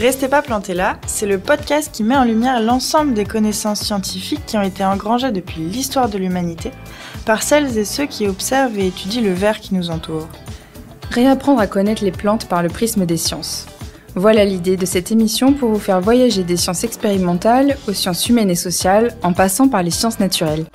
Restez pas plantés là, c'est le podcast qui met en lumière l'ensemble des connaissances scientifiques qui ont été engrangées depuis l'histoire de l'humanité par celles et ceux qui observent et étudient le verre qui nous entoure. Réapprendre à connaître les plantes par le prisme des sciences. Voilà l'idée de cette émission pour vous faire voyager des sciences expérimentales aux sciences humaines et sociales en passant par les sciences naturelles.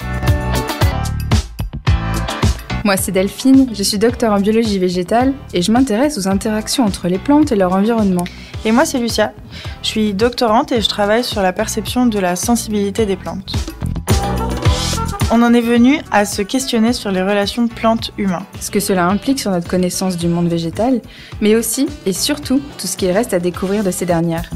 Moi, c'est Delphine, je suis docteur en biologie végétale et je m'intéresse aux interactions entre les plantes et leur environnement. Et moi, c'est Lucia. Je suis doctorante et je travaille sur la perception de la sensibilité des plantes. On en est venu à se questionner sur les relations plantes-humains. Ce que cela implique sur notre connaissance du monde végétal, mais aussi et surtout tout ce qu'il reste à découvrir de ces dernières.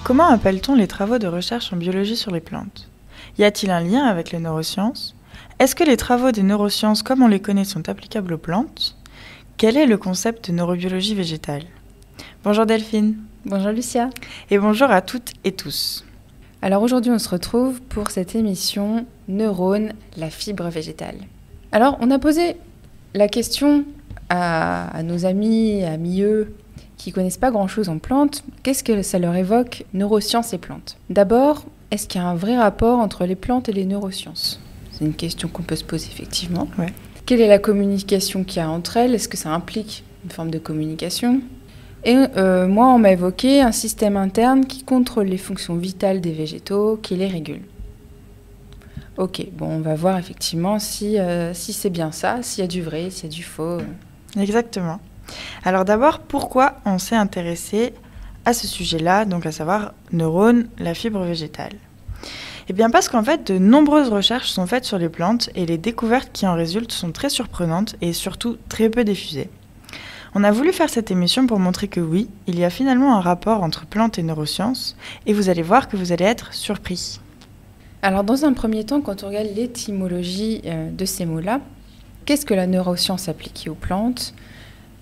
Comment appelle-t-on les travaux de recherche en biologie sur les plantes ? Y a-t-il un lien avec les neurosciences ? Est-ce que les travaux des neurosciences comme on les connaît sont applicables aux plantes ? Quel est le concept de neurobiologie végétale ? Bonjour Delphine. Bonjour Lucia. Et bonjour à toutes et tous. Alors aujourd'hui on se retrouve pour cette émission Neurones, la fibre végétale. Alors on a posé la question à nos amis, qui connaissent pas grand-chose en plantes, qu'est-ce que ça leur évoque, neurosciences et plantes ? D'abord, est-ce qu'il y a un vrai rapport entre les plantes et les neurosciences ? C'est une question qu'on peut se poser effectivement. Ouais. Quelle est la communication qu'il y a entre elles ? Est-ce que ça implique une forme de communication ? Et moi, on m'a évoqué un système interne qui contrôle les fonctions vitales des végétaux, qui les régule. Ok, bon, on va voir effectivement si c'est bien ça, s'il y a du vrai, s'il y a du faux. Exactement. Alors d'abord, pourquoi on s'est intéressé à ce sujet-là, donc à savoir neurones, la fibre végétale ? Eh bien parce qu'en fait, de nombreuses recherches sont faites sur les plantes et les découvertes qui en résultent sont très surprenantes et surtout très peu diffusées. On a voulu faire cette émission pour montrer que oui, il y a finalement un rapport entre plantes et neurosciences et vous allez voir que vous allez être surpris. Alors dans un premier temps, quand on regarde l'étymologie de ces mots-là, qu'est-ce que la neuroscience appliquée aux plantes ?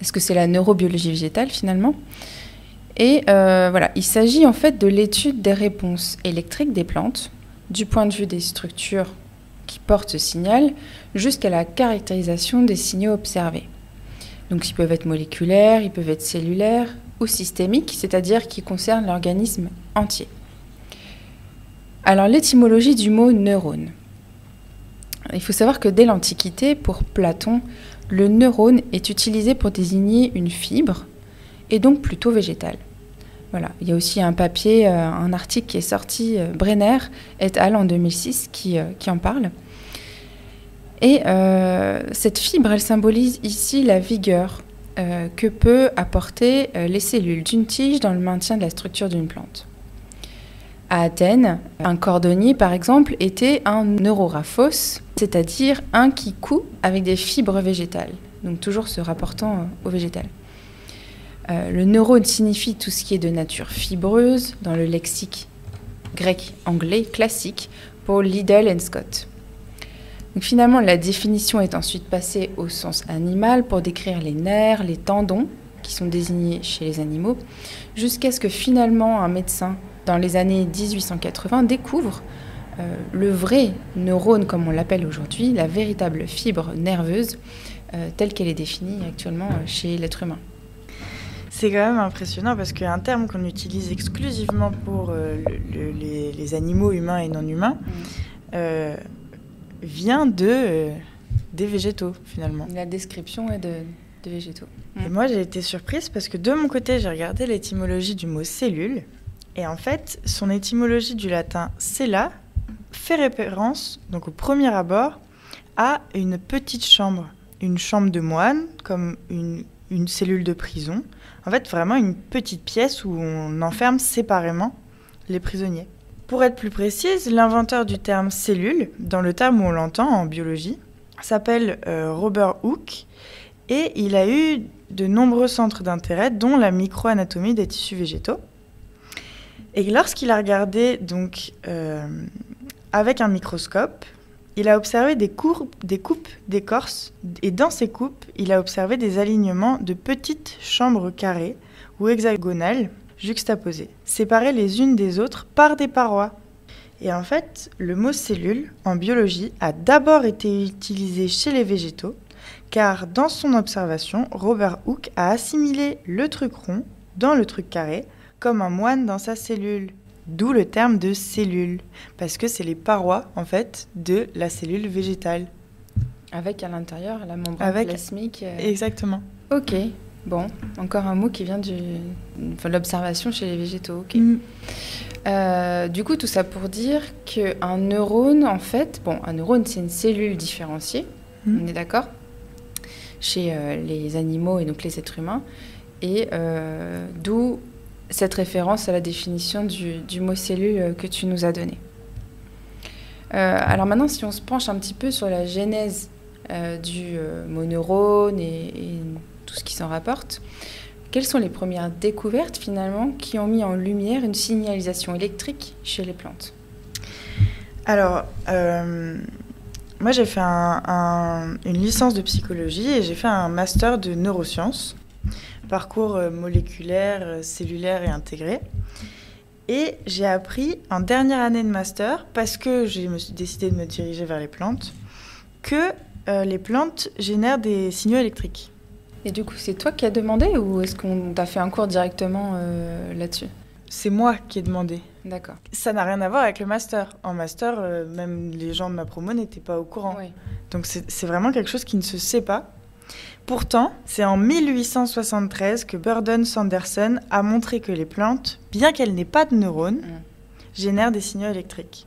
Est-ce que c'est la neurobiologie végétale finalement ? Et voilà, il s'agit en fait de l'étude des réponses électriques des plantes, du point de vue des structures qui portent ce signal, jusqu'à la caractérisation des signaux observés. Donc ils peuvent être moléculaires, ils peuvent être cellulaires ou systémiques, c'est-à-dire qui concernent l'organisme entier. Alors l'étymologie du mot neurone. Il faut savoir que dès l'Antiquité, pour Platon, le neurone est utilisé pour désigner une fibre, et donc plutôt végétale. Voilà. Il y a aussi un papier, un article qui est sorti, Brenner et al. En 2006, qui en parle. Et cette fibre, elle symbolise ici la vigueur que peut apporter les cellules d'une tige dans le maintien de la structure d'une plante. À Athènes, un cordonnier, par exemple, était un neuroraphos, c'est-à-dire un qui coud avec des fibres végétales, donc toujours se rapportant au végétal. Le neurone signifie tout ce qui est de nature fibreuse dans le lexique grec-anglais classique pour Liddell and Scott. Donc finalement, la définition est ensuite passée au sens animal pour décrire les nerfs, les tendons, qui sont désignés chez les animaux, jusqu'à ce que finalement un médecin, dans les années 1880, découvre le vrai neurone, comme on l'appelle aujourd'hui, la véritable fibre nerveuse, telle qu'elle est définie actuellement chez l'être humain. C'est quand même impressionnant parce qu'un terme qu'on utilise exclusivement pour les animaux humains et non humains vient des végétaux finalement. La description est de végétaux. Et moi j'ai été surprise parce que de mon côté j'ai regardé l'étymologie du mot cellule et en fait son étymologie du latin cella fait référence donc au premier abord à une petite chambre, une chambre de moine comme une cellule de prison. En fait, vraiment une petite pièce où on enferme séparément les prisonniers. Pour être plus précise, l'inventeur du terme cellule, dans le terme où on l'entend en biologie, s'appelle Robert Hooke et il a eu de nombreux centres d'intérêt, dont la microanatomie des tissus végétaux. Et lorsqu'il a regardé donc, avec un microscope, il a observé des coupes d'écorce et dans ces coupes, il a observé des alignements de petites chambres carrées ou hexagonales juxtaposées, séparées les unes des autres par des parois. Et en fait, le mot cellule, en biologie, a d'abord été utilisé chez les végétaux car dans son observation, Robert Hooke a assimilé le truc rond dans le truc carré comme un moine dans sa cellule. D'où le terme de cellule, parce que c'est les parois, en fait, de la cellule végétale. Avec à l'intérieur la membrane plasmique. Exactement. Ok, bon, encore un mot qui vient de l'observation chez les végétaux. Ok. Du coup, tout ça pour dire qu'un neurone, en fait, un neurone, c'est une cellule différenciée, on est d'accord, chez les animaux et donc les êtres humains, et d'où cette référence à la définition du mot cellule que tu nous as donné. Alors maintenant, si on se penche un petit peu sur la genèse du mot neurone et tout ce qui s'en rapporte, quelles sont les premières découvertes finalement qui ont mis en lumière une signalisation électrique chez les plantes? Alors, moi j'ai fait une licence de psychologie et j'ai fait un master de neurosciences, parcours moléculaire, cellulaire et intégré. Et j'ai appris en dernière année de master, parce que je me suis décidée de me diriger vers les plantes, que les plantes génèrent des signaux électriques. Et du coup, c'est toi qui as demandé ou est-ce qu'on t'a fait un cours directement là-dessus? C'est moi qui ai demandé. D'accord. Ça n'a rien à voir avec le master. En master, même les gens de ma promo n'étaient pas au courant. Oui. Donc c'est vraiment quelque chose qui ne se sait pas. Pourtant, c'est en 1873 que Burdon Sanderson a montré que les plantes, bien qu'elles n'aient pas de neurones, génèrent des signaux électriques.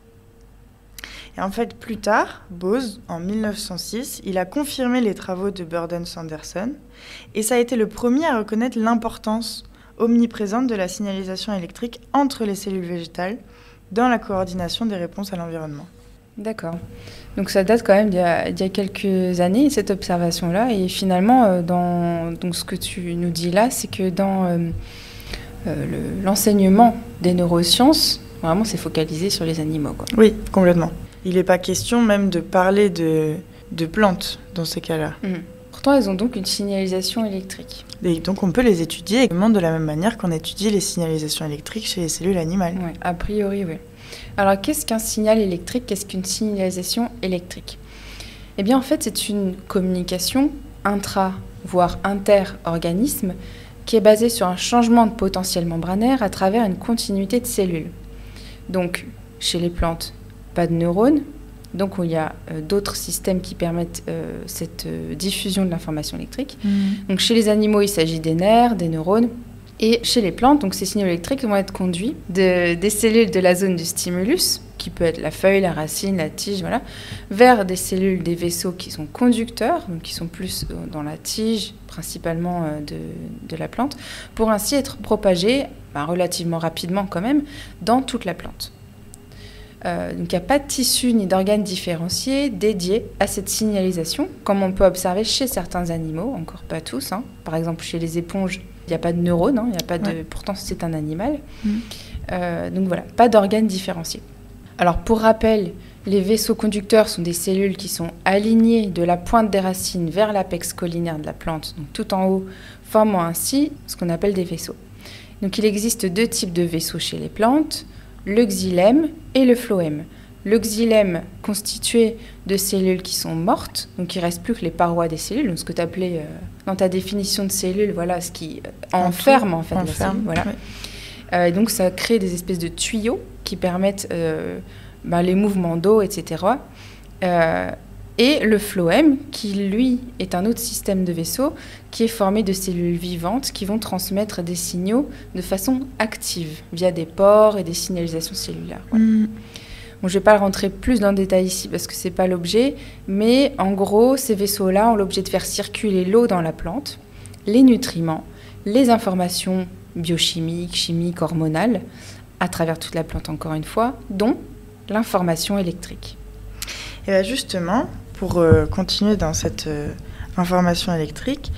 Et en fait, plus tard, Bose, en 1906, il a confirmé les travaux de Burdon Sanderson, et ça a été le premier à reconnaître l'importance omniprésente de la signalisation électrique entre les cellules végétales dans la coordination des réponses à l'environnement. D'accord. Donc ça date quand même d'il y a quelques années, cette observation-là. Et finalement, donc ce que tu nous dis là, c'est que dans l'enseignement des neurosciences, vraiment, c'est focalisé sur les animaux, quoi. Oui, complètement. Il n'est pas question même de parler de plantes dans ces cas-là. Pourtant, elles ont donc une signalisation électrique. Et donc on peut les étudier également de la même manière qu'on étudie les signalisations électriques chez les cellules animales. Oui, a priori, oui. Alors, qu'est-ce qu'un signal électrique? Qu'est-ce qu'une signalisation électrique? Eh bien, en fait, c'est une communication voire inter-organisme qui est basée sur un changement de potentiel membranaire à travers une continuité de cellules. Donc, chez les plantes, pas de neurones. Donc, il y a d'autres systèmes qui permettent cette diffusion de l'information électrique. Donc, chez les animaux, il s'agit des nerfs, des neurones. Et chez les plantes, donc ces signaux électriques vont être conduits des cellules de la zone du stimulus, qui peut être la feuille, la racine, la tige, voilà, vers des cellules, des vaisseaux qui sont conducteurs, donc qui sont plus dans la tige, principalement de la plante, pour ainsi être propagés, relativement rapidement quand même, dans toute la plante. Donc il n'y a pas de tissu ni d'organes différenciés dédiés à cette signalisation, comme on peut observer chez certains animaux, encore pas tous. Par exemple, chez les éponges, il n'y a pas de neurones, il n'y a pas de... pourtant c'est un animal. Donc voilà, pas d'organes différenciés. Alors pour rappel, les vaisseaux conducteurs sont des cellules qui sont alignées de la pointe des racines vers l'apex caulinaire de la plante, donc tout en haut, formant ainsi ce qu'on appelle des vaisseaux. Donc il existe deux types de vaisseaux chez les plantes, le xylème et le phloème. Le xylème constitué de cellules qui sont mortes, donc il ne reste plus que les parois des cellules, donc ce que tu appelais dans ta définition de cellule, voilà, ce qui enferme en fait la cellule. Voilà. Ouais. Donc ça crée des espèces de tuyaux qui permettent les mouvements d'eau, etc. Et le phloème, qui lui est un autre système de vaisseaux qui est formé de cellules vivantes qui vont transmettre des signaux de façon active via des pores et des signalisations cellulaires. Voilà. Bon, je ne vais pas rentrer plus dans le détail ici parce que ce n'est pas l'objet, mais en gros, ces vaisseaux-là ont l'objet de faire circuler l'eau dans la plante, les nutriments, les informations biochimiques, chimiques, hormonales, à travers toute la plante encore une fois, dont l'information électrique. Et bien justement, pour continuer dans cette information électrique,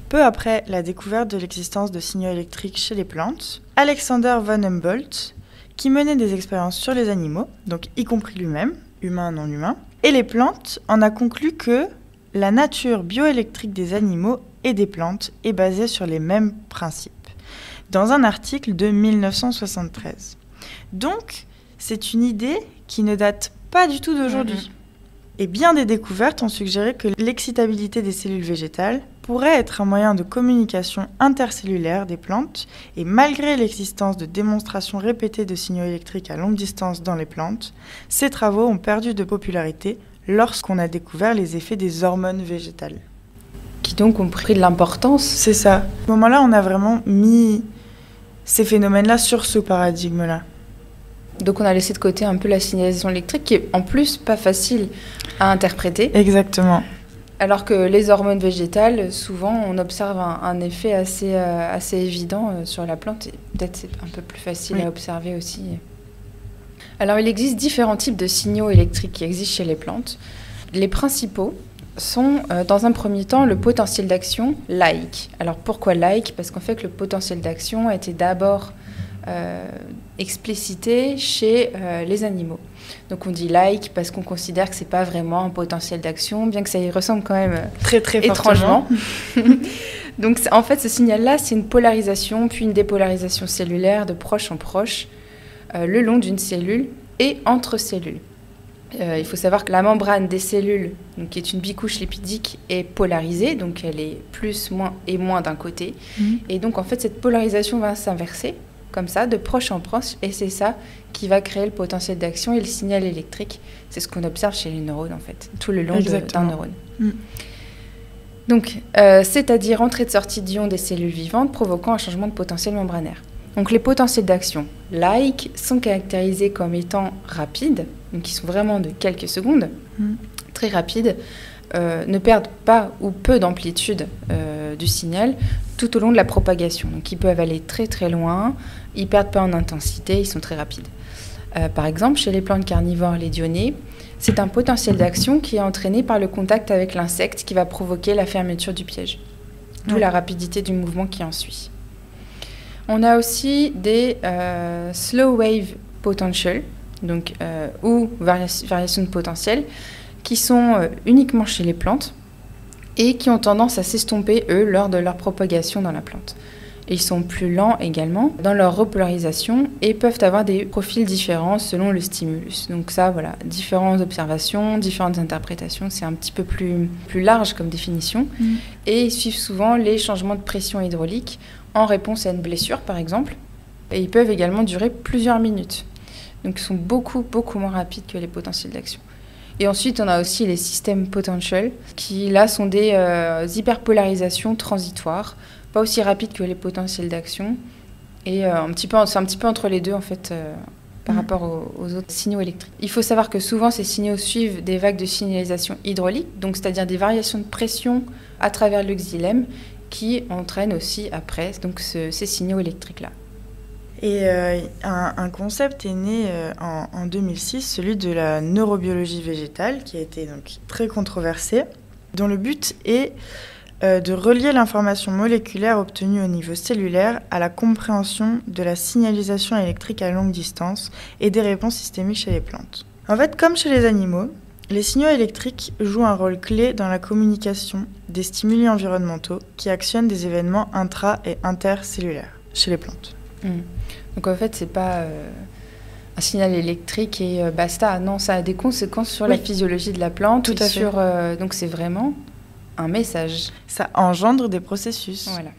peu après la découverte de l'existence de signaux électriques chez les plantes, Alexander von Humboldt, qui menait des expériences sur les animaux, donc y compris lui-même, humain, non humain, et les plantes, en a conclu que la nature bioélectrique des animaux et des plantes est basée sur les mêmes principes, dans un article de 1973. Donc, c'est une idée qui ne date pas du tout d'aujourd'hui. Et bien des découvertes ont suggéré que l'excitabilité des cellules végétales pourrait être un moyen de communication intercellulaire des plantes, et malgré l'existence de démonstrations répétées de signaux électriques à longue distance dans les plantes, ces travaux ont perdu de popularité lorsqu'on a découvert les effets des hormones végétales. Qui donc ont pris de l'importance. C'est ça. À ce moment-là, on a vraiment mis ces phénomènes-là sur ce paradigme-là. Donc on a laissé de côté un peu la signalisation électrique, qui est en plus pas facile à interpréter. Exactement. Alors que les hormones végétales, souvent, on observe un effet assez évident sur la plante. Et peut-être c'est un peu plus facile à observer aussi. Alors il existe différents types de signaux électriques qui existent chez les plantes. Les principaux sont, dans un premier temps, le potentiel d'action laïque. Alors pourquoi laïque ? Parce qu'en fait, le potentiel d'action a été d'abord explicité chez les animaux. Donc on dit laïque parce qu'on considère que c'est pas vraiment un potentiel d'action, bien que ça y ressemble quand même très étrangement. Donc en fait, ce signal-là, c'est une polarisation puis une dépolarisation cellulaire de proche en proche le long d'une cellule et entre cellules. Il faut savoir que la membrane des cellules, donc, qui est une bicouche lipidique, est polarisée, donc elle est plus, moins et moins d'un côté. Et donc en fait, cette polarisation va s'inverser comme ça, de proche en proche, et c'est ça qui va créer le potentiel d'action et le signal électrique. C'est ce qu'on observe chez les neurones, en fait, tout le long d'un neurone. Donc, c'est-à-dire entrée de sortie d'ions des cellules vivantes provoquant un changement de potentiel membranaire. Donc, les potentiels d'action laïques sont caractérisés comme étant rapides, donc qui sont vraiment de quelques secondes, très rapides, ne perdent pas ou peu d'amplitude du signal tout au long de la propagation. Donc, ils peuvent aller très très loin, ils ne perdent pas en intensité, ils sont très rapides. Par exemple, chez les plantes carnivores lédionnées, c'est un potentiel d'action qui est entraîné par le contact avec l'insecte qui va provoquer la fermeture du piège, d'où la rapidité du mouvement qui en suit. On a aussi des slow wave potential, donc, ou variations de potentiel, qui sont uniquement chez les plantes et qui ont tendance à s'estomper, eux, lors de leur propagation dans la plante. Ils sont plus lents également dans leur repolarisation et peuvent avoir des profils différents selon le stimulus. Donc ça, voilà, différentes observations, différentes interprétations, c'est un petit peu plus large comme définition. Et ils suivent souvent les changements de pression hydraulique en réponse à une blessure, par exemple. Et ils peuvent également durer plusieurs minutes. Donc ils sont beaucoup moins rapides que les potentiels d'action. Et ensuite, on a aussi les systèmes potential, qui là sont des hyperpolarisations transitoires, pas aussi rapides que les potentiels d'action. Et c'est un petit peu entre les deux, en fait, par rapport aux autres signaux électriques. Il faut savoir que souvent, ces signaux suivent des vagues de signalisation hydraulique, donc c'est-à-dire des variations de pression à travers le xylème, qui entraînent aussi après donc, ces signaux électriques-là. Et un concept est né en 2006, celui de la neurobiologie végétale, qui a été donc très controversé, dont le but est de relier l'information moléculaire obtenue au niveau cellulaire à la compréhension de la signalisation électrique à longue distance et des réponses systémiques chez les plantes. En fait, comme chez les animaux, les signaux électriques jouent un rôle clé dans la communication des stimuli environnementaux qui actionnent des événements intra- et intercellulaires chez les plantes. Donc en fait, c'est pas un signal électrique et basta. Non, ça a des conséquences sur la physiologie de la plante. Tout à fait. Donc c'est vraiment un message. Ça engendre des processus. Voilà.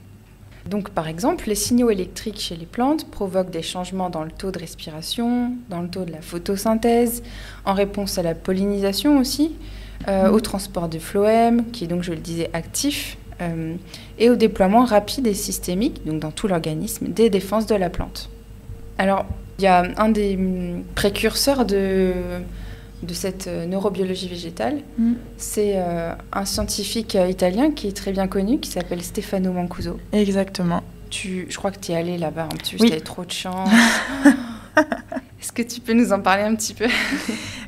Donc par exemple, les signaux électriques chez les plantes provoquent des changements dans le taux de respiration, dans le taux de la photosynthèse, en réponse à la pollinisation aussi, au transport de phloème, qui est donc, je le disais, actif, et au déploiement rapide et systémique, donc dans tout l'organisme, des défenses de la plante. Alors, il y a un des précurseurs de cette neurobiologie végétale, c'est un scientifique italien qui est très bien connu, qui s'appelle Stefano Mancuso. Exactement. Je crois que tu es allé là-bas un petit peu, oui. Tu avais trop de chance. Est-ce que tu peux nous en parler un petit peu?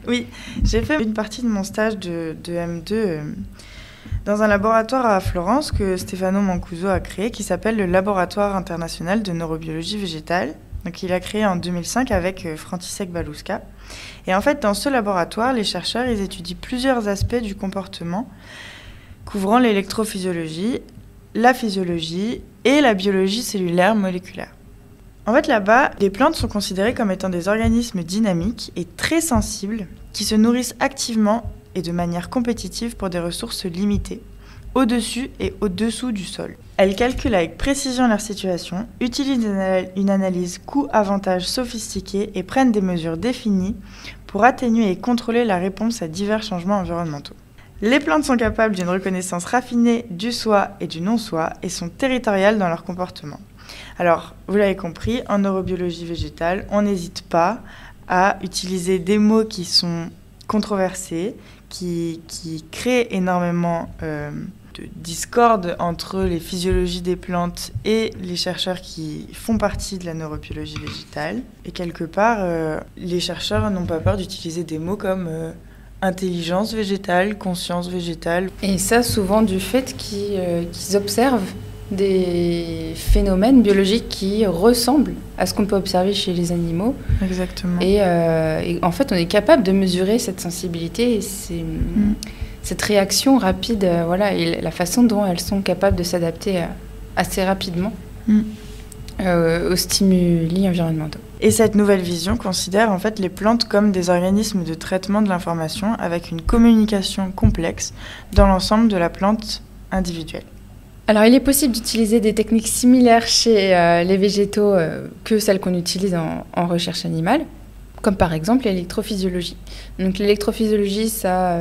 Oui, j'ai fait une partie de mon stage de M2 dans un laboratoire à Florence que Stefano Mancuso a créé, qui s'appelle le Laboratoire international de neurobiologie végétale. Donc, il a créé en 2005 avec František Baluska. Et en fait, dans ce laboratoire, les chercheurs ils étudient plusieurs aspects du comportement couvrant l'électrophysiologie, la physiologie et la biologie cellulaire moléculaire. En fait, là-bas, les plantes sont considérées comme étant des organismes dynamiques et très sensibles qui se nourrissent activement et de manière compétitive pour des ressources limitées, au-dessus et au-dessous du sol. Elles calculent avec précision leur situation, utilisent une analyse coût-avantage sophistiquée et prennent des mesures définies pour atténuer et contrôler la réponse à divers changements environnementaux. Les plantes sont capables d'une reconnaissance raffinée du soi et du non-soi et sont territoriales dans leur comportement. Alors, vous l'avez compris, en neurobiologie végétale, on n'hésite pas à utiliser des mots qui sont controversés, qui créent énormément de discorde entre les physiologies des plantes et les chercheurs qui font partie de la neurobiologie végétale. Et quelque part, les chercheurs n'ont pas peur d'utiliser des mots comme intelligence végétale, conscience végétale. Et ça, souvent du fait qu'ils observent des phénomènes biologiques qui ressemblent à ce qu'on peut observer chez les animaux. Exactement. Et en fait, on est capable de mesurer cette sensibilité et cette réaction rapide, et la façon dont elles sont capables de s'adapter assez rapidement aux stimuli environnementaux. Et cette nouvelle vision considère en fait les plantes comme des organismes de traitement de l'information avec une communication complexe dans l'ensemble de la plante individuelle. Alors, il est possible d'utiliser des techniques similaires chez les végétaux que celles qu'on utilise en recherche animale, comme par exemple l'électrophysiologie. Donc, l'électrophysiologie, ça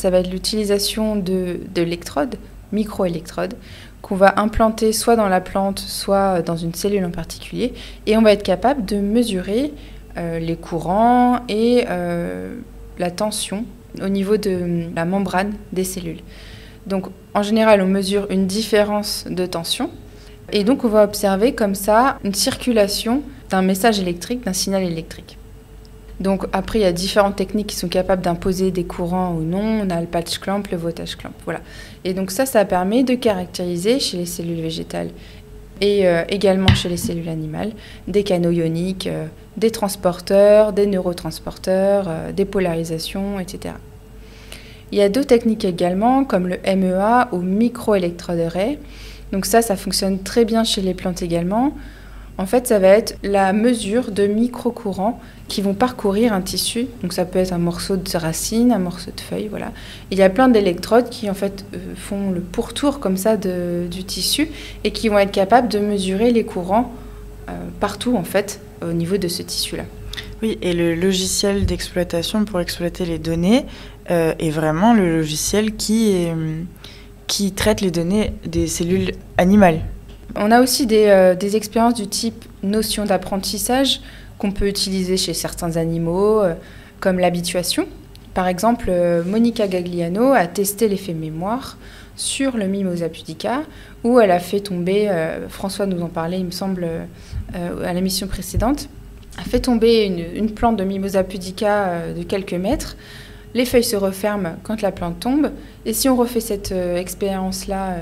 va être l'utilisation d'électrodes, microélectrodes, qu'on va implanter soit dans la plante, soit dans une cellule en particulier, et on va être capable de mesurer les courants et la tension au niveau de la membrane des cellules. Donc, en général, on mesure une différence de tension et donc on va observer comme ça une circulation d'un message électrique, d'un signal électrique. Donc après, il y a différentes techniques qui sont capables d'imposer des courants ou non. On a le patch clamp, le voltage clamp, voilà. Et donc ça permet de caractériser chez les cellules végétales et également chez les cellules animales des canaux ioniques, des transporteurs, des neurotransporteurs, des polarisations, etc. Il y a d'autres techniques également, comme le MEA ou microélectrode array. Donc ça fonctionne très bien chez les plantes également. En fait, ça va être la mesure de micro-courants qui vont parcourir un tissu. Donc ça peut être un morceau de racine, un morceau de feuille, voilà. Et il y a plein d'électrodes qui en fait font le pourtour comme ça du tissu et qui vont être capables de mesurer les courants partout en fait au niveau de ce tissu-là. Oui, et le logiciel d'exploitation pour exploiter les données est vraiment le logiciel qui traite les données des cellules animales. On a aussi des expériences du type notion d'apprentissage qu'on peut utiliser chez certains animaux, comme l'habituation. Par exemple, Monica Gagliano a testé l'effet mémoire sur le Mimosa pudica, où elle a fait tomber, François nous en parlait, il me semble, à l'émission précédente, a fait tomber une plante de Mimosa pudica de quelques mètres. Les feuilles se referment quand la plante tombe. Et si on refait cette expérience-là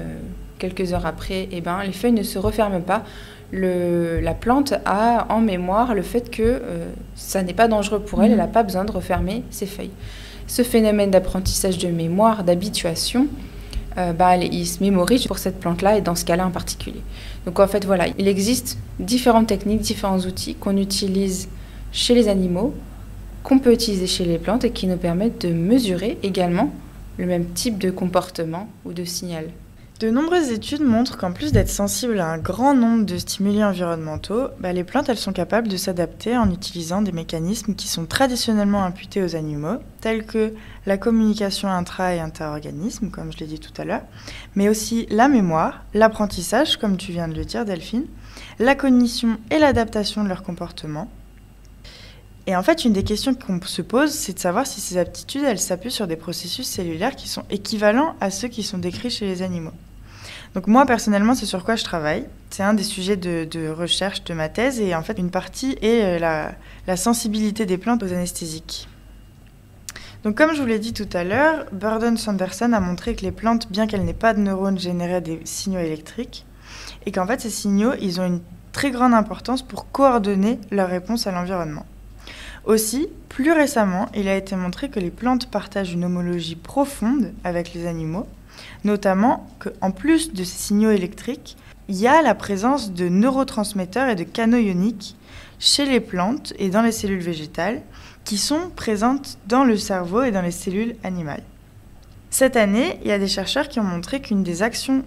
quelques heures après, les feuilles ne se referment pas. La plante a en mémoire le fait que ça n'est pas dangereux pour elle, elle n'a pas besoin de refermer ses feuilles. Ce phénomène d'apprentissage de mémoire, d'habituation, il se mémorise pour cette plante-là et dans ce cas-là en particulier. Donc en fait, voilà, il existe différentes techniques, différents outils qu'on utilise chez les animaux, qu'on peut utiliser chez les plantes et qui nous permettent de mesurer également le même type de comportement ou de signal. De nombreuses études montrent qu'en plus d'être sensibles à un grand nombre de stimuli environnementaux, les plantes elles sont capables de s'adapter en utilisant des mécanismes qui sont traditionnellement imputés aux animaux, tels que la communication intra- et inter-organismes, comme je l'ai dit tout à l'heure, mais aussi la mémoire, l'apprentissage, comme tu viens de le dire Delphine, la cognition et l'adaptation de leur comportement. Et en fait, une des questions qu'on se pose, c'est de savoir si ces aptitudes, elles s'appuient sur des processus cellulaires qui sont équivalents à ceux qui sont décrits chez les animaux. Donc moi, personnellement, c'est sur quoi je travaille. C'est un des sujets de recherche de ma thèse. Et en fait, une partie est la sensibilité des plantes aux anesthésiques. Donc comme je vous l'ai dit tout à l'heure, Burdon-Sanderson a montré que les plantes, bien qu'elles n'aient pas de neurones, généraient des signaux électriques. Et qu'en fait, ces signaux, ils ont une très grande importance pour coordonner leur réponse à l'environnement. Aussi, plus récemment, il a été montré que les plantes partagent une homologie profonde avec les animaux, notamment qu'en plus de ces signaux électriques, il y a la présence de neurotransmetteurs et de canaux ioniques chez les plantes et dans les cellules végétales qui sont présentes dans le cerveau et dans les cellules animales. Cette année, il y a des chercheurs qui ont montré qu'une des actions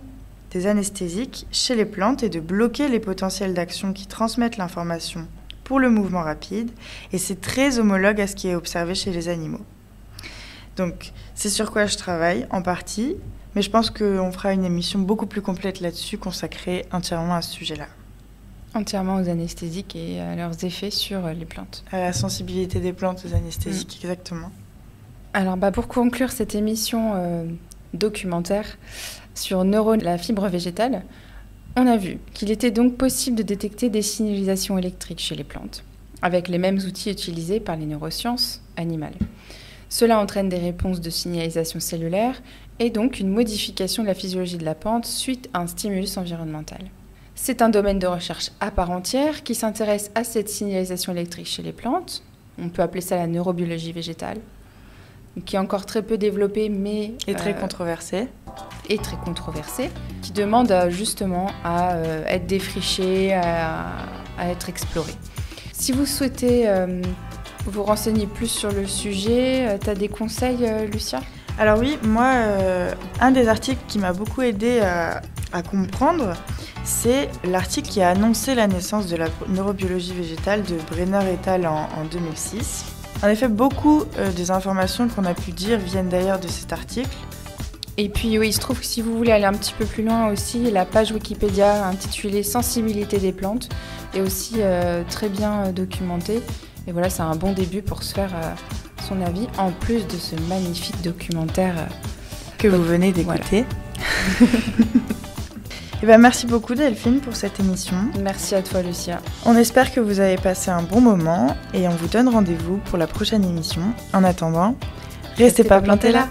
des anesthésiques chez les plantes est de bloquer les potentiels d'action qui transmettent l'information pour le mouvement rapide, et c'est très homologue à ce qui est observé chez les animaux. Donc, c'est sur quoi je travaille en partie, mais je pense qu'on fera une émission beaucoup plus complète là-dessus, consacrée entièrement à ce sujet-là. Entièrement aux anesthésiques et à leurs effets sur les plantes. À la sensibilité des plantes aux anesthésiques, exactement. Alors, pour conclure cette émission documentaire sur la fibre végétale, on a vu qu'il était donc possible de détecter des signalisations électriques chez les plantes, avec les mêmes outils utilisés par les neurosciences animales. Cela entraîne des réponses de signalisation cellulaire et donc une modification de la physiologie de la plante suite à un stimulus environnemental. C'est un domaine de recherche à part entière qui s'intéresse à cette signalisation électrique chez les plantes. On peut appeler ça la neurobiologie végétale, qui est encore très peu développée, mais... Et très controversée. Et très controversée, qui demande justement à être défrichée, à être explorée. Si vous souhaitez vous renseigner plus sur le sujet, tu as des conseils, Lucia ? Alors oui, moi, un des articles qui m'a beaucoup aidé à comprendre, c'est l'article qui a annoncé la naissance de la neurobiologie végétale de Brenner et al. En 2006. En effet, beaucoup des informations qu'on a pu dire viennent d'ailleurs de cet article. Et puis oui, il se trouve que si vous voulez aller un petit peu plus loin aussi, la page Wikipédia intitulée « Sensibilité des plantes » est aussi très bien documentée. Et voilà, c'est un bon début pour se faire son avis, en plus de ce magnifique documentaire que vous venez d'écouter. Voilà. Et merci beaucoup Delphine pour cette émission. Merci à toi Lucia. On espère que vous avez passé un bon moment et on vous donne rendez-vous pour la prochaine émission. En attendant, restez pas plantés là.